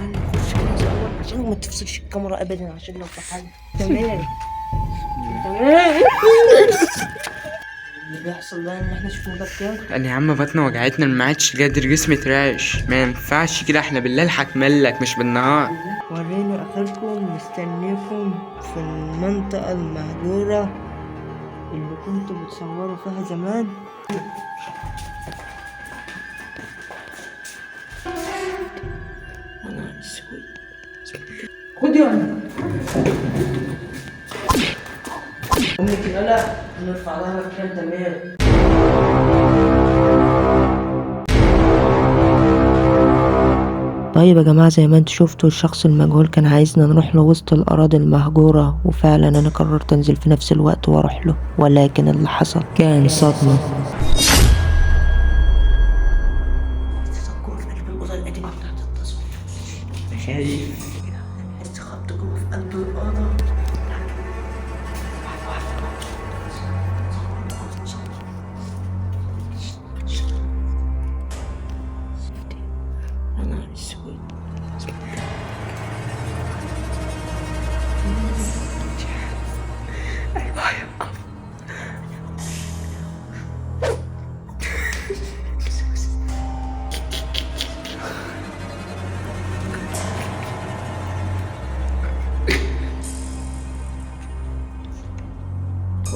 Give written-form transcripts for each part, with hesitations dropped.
تعالى نخش كده نصور عشان ما تفصلش الكاميرا ابدا عشان لو في حاجه. تمام تمام. اللي بيحصل ده ان احنا شفنا ده بكام. قال يا عم بطني وجعتنا ما عادش قادر جسمي تراش، ما ينفعش كده، احنا بالليل هكملك مش بالنهار. وريني اخركم، مستنيكم في المنطقه المهجوره اللي كنتوا بتصوروا فيها زمان. انا اسود. خد يا امك يلا نرفع لها مكان تمام. طيب يا جماعة، زي ما انتوا شفتوا الشخص المجهول كان عايزنا نروح له وسط الأراضي المهجورة، وفعلا أنا قررت أنزل في نفس الوقت وأروح له، ولكن اللي حصل كان صدمة. خايف حس خبط جوه في قلب الأوضة. أنا أسود.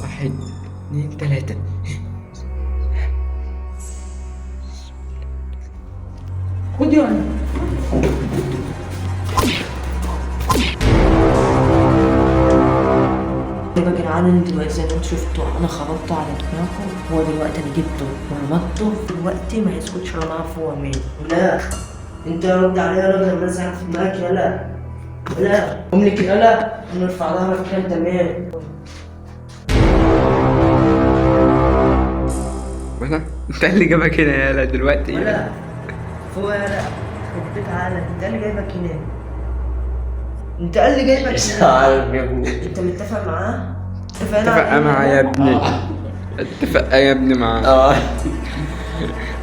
واحد اتنين تلاتة. خد يلا. يا جدعان انتوا دلوقتي زي ما انتوا شفتوا انا خبطت على دماغه، هو دلوقتي انا جبته ورمته دلوقتي ما يسكتش انا عارف هو مين. لا انت رد عليا يا راجل، انا زعلت في دماغك. يلا لا امك يلا نرفع لها مكان تمام. ولا انت اللي جابك هنا يالا دلوقتي؟ ولا فوق يلا خد تعالى، انت اللي جايبك هنا. انت اللي جايبك مش هنا. عارف يا ابني. انت متفق معاه؟ اتفق معاه يا ابني. اتفق يا ابني معاه.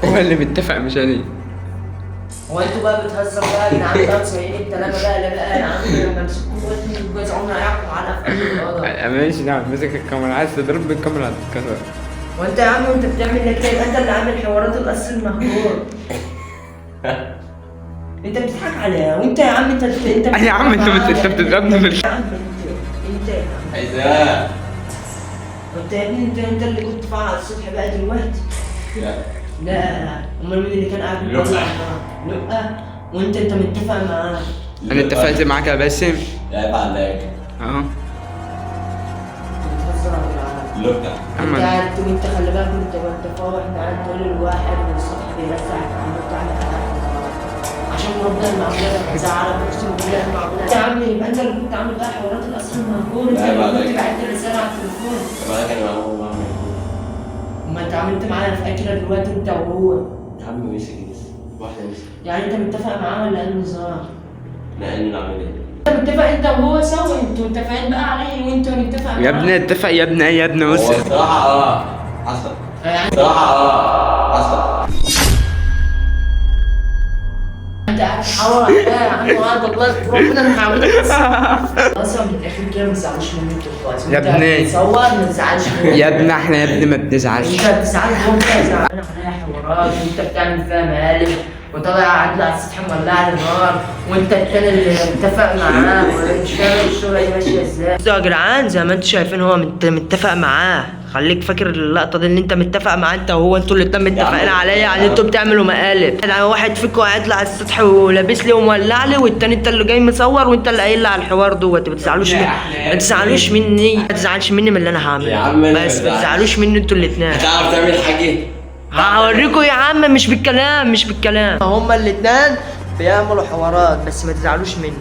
هو اللي متفق مش انا. هو انتوا بقى بتهزر بقى يا جدعان بقى مسيئين الكلام بقى. لا بقى يا عم لما امسككم وقتي وجزعونا هيعقوا على في قلب الأوضة. ماشي نعم، مسك الكاميرا، عايز تضرب بالكاميرا هتتكسر. وانت يا عم وانت بتعمل كده يبقى انت اللي عامل حوارات القص المهجور. انت بتضحك عليها وانت يا عم انت يا عم انت بتضربني في يا عم انت يا عم عايزاه. انت يا ابني انت اللي كنت فاعل على السطح بقى دلوقتي. لا لا امال مين اللي كان قاعد بيطلع؟ لؤة. وانت متفق معاه. انا اتفقت معاك يا باسم. عيب عليك. اهو. بتهزر يا جدعان. لقطة. انت قاعد وانت خلي بالك وانت فاوح قاعد تقول للواحد من السطح بيرزعك عمال تعمل حاجات عشان ربنا المعمولة زعلك اقسم بالله المعمولة. يا عم يبقى انت اللي كنت عامل بقى حوارات الاصل المهجور، انت اللي كنت بعت رسالة على التليفون. طب انا كان معمول ما انت عملت معايا في اكله دلوقتي انت وهو. يا عم مسك واحدة مسك. يعني انت متفق معاه ولا ايه النظام؟ نقلنا نعمل ايه؟ انت متفق انت وهو سوا، انتوا متفقين بقى عليه وانت متفق معاه. يا ابني اتفق يا ابني. ايه يا ابني بص. هو الصراحة حصل. يعني الصراحة حصل. انت قاعد تحور على يا عم وعد الله ربنا انا هعملك اصلا من الاخر كده ما تزعلوش مني انتوا اخواتي. يا ابني. تصور ما تزعلش مني. يا ابني احنا يا ابني ما بنزعلش. انت بتزعل وانت زعلان عليها حوارات وانت بتعمل فيها مقالب وطالع قاعد على السطح مولع على النار وانت التاني اللي متفق معاه. مش فاهم الشغله دي ماشيه ازاي. بصوا يا جدعان زي ما انتوا شايفين هو متفق معاه. خليك فاكر اللقطه دي ان انت متفق معاه انت وهو، انتوا الاتنين متفقين عليا يعني انتوا بتعملوا مقالب. يعني واحد فيكم هيطلع على السطح ولابس لي ومولع لي، والتاني انت اللي جاي مصور وانت اللي قايل لي على الحوار دوت. ما تزعلوش ما تزعلوش مني، ما تزعلش مني من اللي انا يا هعمله. عم أنا بس ما بزعل. تزعلوش مني انتوا الاتنين. هتعرف تعمل حاجة؟ هوريكوا يا عم، مش بالكلام مش بالكلام. هما الاتنين بيعملوا حوارات بس ما تزعلوش مني.